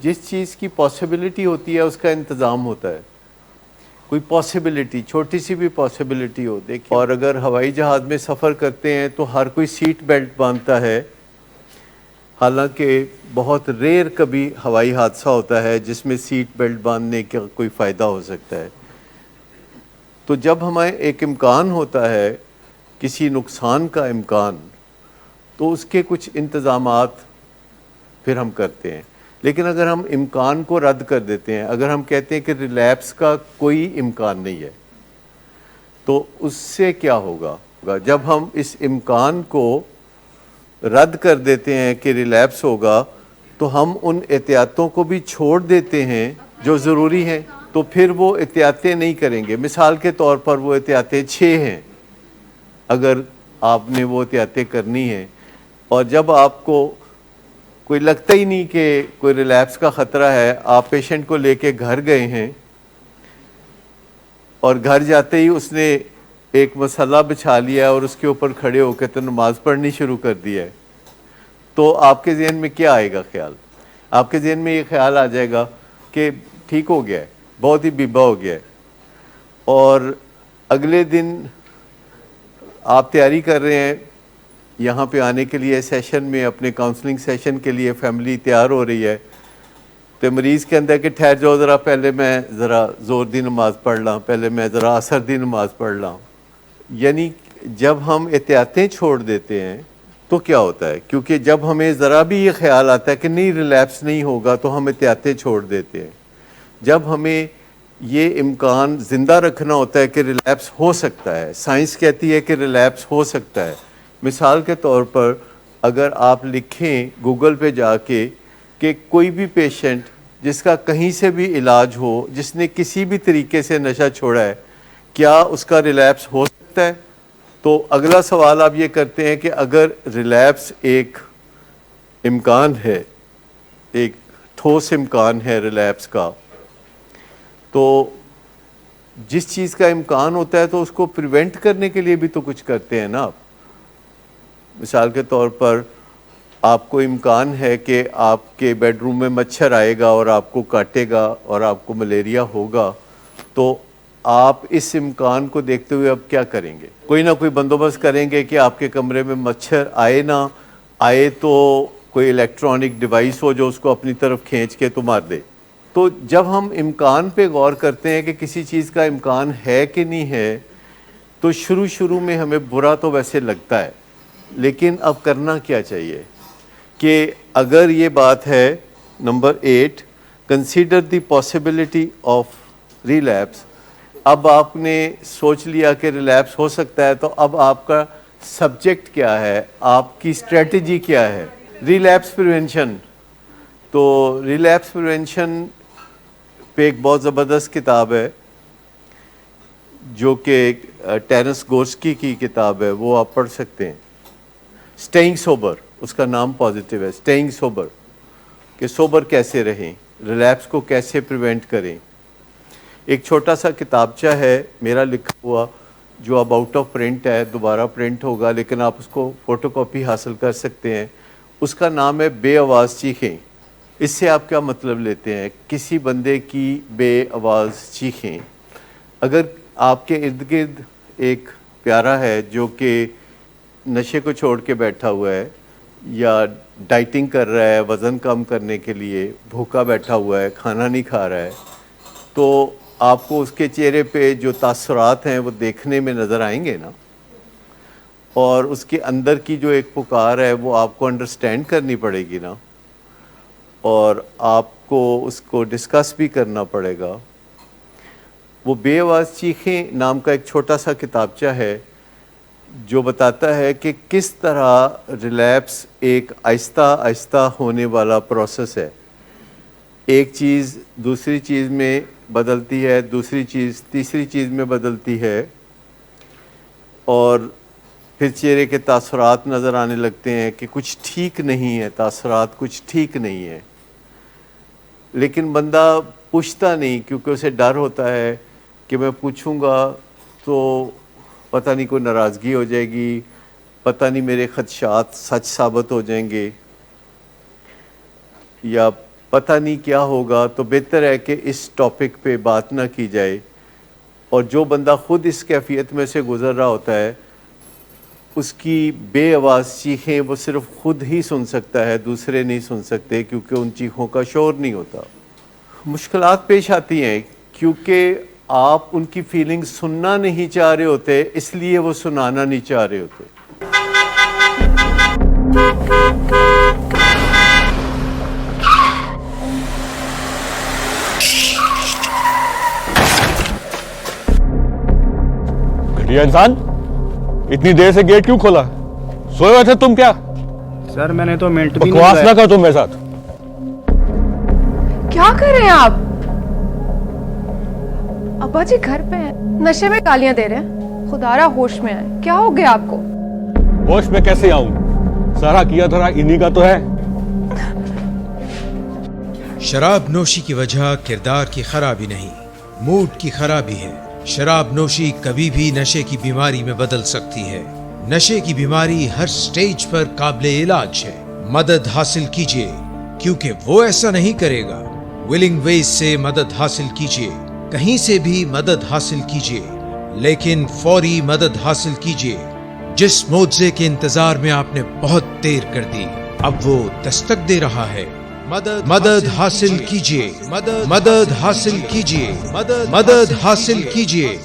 جس چیز کی پاسبلٹی ہوتی ہے اس کا انتظام ہوتا ہے. کوئی پاسبلٹی چھوٹی سی بھی پاسبلٹی ہو دیکھیں. اور اگر ہوائی جہاز میں سفر کرتے ہیں تو ہر کوئی سیٹ بیلٹ باندھتا ہے، حالانکہ بہت ریئر کبھی ہوائی حادثہ ہوتا ہے جس میں سیٹ بیلٹ باندھنے کا کوئی فائدہ ہو سکتا ہے. تو جب ہمیں ایک امکان ہوتا ہے کسی نقصان کا امکان، تو اس کے کچھ انتظامات پھر ہم کرتے ہیں. لیکن اگر ہم امکان کو رد کر دیتے ہیں، اگر ہم کہتے ہیں کہ ریلیپس کا کوئی امکان نہیں ہے، تو اس سے کیا ہوگا؟ جب ہم اس امکان کو رد کر دیتے ہیں کہ ریلیپس ہوگا، تو ہم ان احتیاطوں کو بھی چھوڑ دیتے ہیں جو ضروری ہیں. تو پھر وہ احتیاطیں نہیں کریں گے. مثال کے طور پر وہ احتیاطیں 6 ہیں اگر آپ نے وہ احتیاطیں کرنی ہیں، اور جب آپ کو کوئی لگتا ہی نہیں کہ کوئی ریلیپس کا خطرہ ہے، آپ پیشنٹ کو لے کے گھر گئے ہیں اور گھر جاتے ہی اس نے ایک مسلح بچھا لیا اور اس کے اوپر کھڑے ہو کے تو نماز پڑھنی شروع کر دی ہے، تو آپ کے ذہن میں کیا آئے گا خیال؟ آپ کے ذہن میں یہ خیال آ جائے گا کہ ٹھیک ہو گیا ہے، بہت ہی بیبا ہو گیا ہے. اور اگلے دن آپ تیاری کر رہے ہیں یہاں پہ آنے کے لیے سیشن میں، اپنے کاؤنسلنگ سیشن کے لیے فیملی تیار ہو رہی ہے، تو مریض کے اندر کہ ٹھہر جاؤ ذرا، پہلے میں ذرا زور دی نماز پڑھ لاں، پہلے میں ذرا عصر دی نماز پڑھ لاں. یعنی جب ہم احتیاطیں چھوڑ دیتے ہیں تو کیا ہوتا ہے؟ کیونکہ جب ہمیں ذرا بھی یہ خیال آتا ہے کہ نہیں ریلیپس نہیں ہوگا تو ہم احتیاطیں چھوڑ دیتے ہیں. جب ہمیں یہ امکان زندہ رکھنا ہوتا ہے کہ ریلیپس ہو سکتا ہے، سائنس کہتی ہے کہ ریلیپس ہو سکتا ہے. مثال کے طور پر اگر آپ لکھیں گوگل پہ جا کے کہ کوئی بھی پیشنٹ جس کا کہیں سے بھی علاج ہو، جس نے کسی بھی طریقے سے نشہ چھوڑا ہے، کیا اس کا ریلیپس ہو سکتا ہے؟ تو اگلا سوال آپ یہ کرتے ہیں کہ اگر ریلیپس ایک امکان ہے، ایک ٹھوس امکان ہے ریلیپس کا، تو جس چیز کا امکان ہوتا ہے تو اس کو پریونٹ کرنے کے لیے بھی تو کچھ کرتے ہیں نا آپ. مثال کے طور پر آپ کو امکان ہے کہ آپ کے بیڈ روم میں مچھر آئے گا اور آپ کو کاٹے گا اور آپ کو ملیریا ہوگا، تو آپ اس امکان کو دیکھتے ہوئے اب کیا کریں گے؟ کوئی نہ کوئی بندوبست کریں گے کہ آپ کے کمرے میں مچھر آئے نہ آئے تو کوئی الیکٹرانک ڈیوائس ہو جو اس کو اپنی طرف کھینچ کے تو مار دے. تو جب ہم امکان پہ غور کرتے ہیں کہ کسی چیز کا امکان ہے کہ نہیں ہے، تو شروع میں ہمیں برا تو ویسے لگتا ہے، لیکن اب کرنا کیا چاہیے؟ کہ اگر یہ بات ہے number 8 consider the possibility of relapse, اب آپ نے سوچ لیا کہ ریلیپس ہو سکتا ہے، تو اب آپ کا سبجیکٹ کیا ہے، آپ کی اسٹریٹجی کیا ہے؟ Relapse prevention. تو ریلیپس پریونشن پہ ایک بہت زبردست کتاب ہے جو کہ ٹیرنس گورسکی کی کتاب ہے، وہ آپ پڑھ سکتے ہیں. اسٹیئنگ سوبر اس کا نام پازیٹیو ہے، اسٹیئنگ سوبر، کہ سوبر کیسے رہیں، ریلیپس کو کیسے پریونٹ کریں. ایک چھوٹا سا کتابچہ ہے میرا لکھا ہوا جو اب آؤٹ آف پرنٹ ہے، دوبارہ پرنٹ ہوگا، لیکن آپ اس کو فوٹو کاپی حاصل کر سکتے ہیں. اس کا نام ہے بے آواز چیخیں. اس سے آپ کیا مطلب لیتے ہیں؟ کسی بندے کی بے آواز چیخیں. اگر آپ کے ارد گرد ایک پیارا ہے جو کہ نشے کو چھوڑ کے بیٹھا ہوا ہے، یا ڈائٹنگ کر رہا ہے وزن کم کرنے کے لیے، بھوکا بیٹھا ہوا ہے، کھانا نہیں کھا رہا ہے، تو آپ کو اس کے چہرے پہ جو تاثرات ہیں وہ دیکھنے میں نظر آئیں گے نا، اور اس کے اندر کی جو ایک پکار ہے وہ آپ کو انڈرسٹینڈ کرنی پڑے گی نا، اور آپ کو اس کو ڈسکس بھی کرنا پڑے گا. وہ بے آواز چیخیں نام کا ایک چھوٹا سا کتابچہ ہے جو بتاتا ہے کہ کس طرح ریلیپس ایک آہستہ آہستہ ہونے والا پروسیس ہے. ایک چیز دوسری چیز میں بدلتی ہے، دوسری چیز تیسری چیز میں بدلتی ہے، اور پھر چہرے کے تاثرات نظر آنے لگتے ہیں کہ کچھ ٹھیک نہیں ہے، تاثرات کچھ ٹھیک نہیں ہے. لیکن بندہ پوچھتا نہیں کیونکہ اسے ڈر ہوتا ہے کہ میں پوچھوں گا تو پتہ نہیں کوئی ناراضگی ہو جائے گی، پتہ نہیں میرے خدشات سچ ثابت ہو جائیں گے، یا پتہ نہیں کیا ہوگا، تو بہتر ہے کہ اس ٹاپک پہ بات نہ کی جائے. اور جو بندہ خود اس کیفیت میں سے گزر رہا ہوتا ہے اس کی بے آواز چیخیں وہ صرف خود ہی سن سکتا ہے، دوسرے نہیں سن سکتے، کیونکہ ان چیخوں کا شور نہیں ہوتا. مشکلات پیش آتی ہیں کیونکہ آپ ان کی فیلنگ سننا نہیں چاہ رہے ہوتے، اس لیے وہ سنانا نہیں چاہ رہے ہوتے. گھٹیا انسان، اتنی دیر سے گیٹ کیوں کھولا؟ سوئے ہوئے تھے تم کیا؟ سر میں نے تو منٹ بھی نہیں بکواس لگایا. نہ کر تم میرے ساتھ. کیا کر رہے ہیں آپ؟ ابا جی گھر پہ ہیں، نشے میں گالیاں دے رہے ہیں. خدا را ہوش میں آئے، کیا ہو گیا آپ کو؟ ہوش میں کیسے آؤں؟ سارا کیا دھرا انہی کا تو ہے. شراب نوشی کی وجہ کردار کی خرابی نہیں، موڈ کی خرابی ہے. شراب نوشی کبھی بھی نشے کی بیماری میں بدل سکتی ہے. نشے کی بیماری ہر سٹیج پر قابل علاج ہے. مدد حاصل کیجیے کیونکہ وہ ایسا نہیں کرے گا. ولنگ ویز سے مدد حاصل کیجیے، کہیں سے بھی مدد حاصل کیجیے، لیکن فوری مدد حاصل کیجیے. جس معجزے کے انتظار میں آپ نے بہت دیر کر دی اب وہ دستک دے رہا ہے. مدد حاصل کیجیے، مدد حاصل کیجیے، مدد حاصل کیجیے.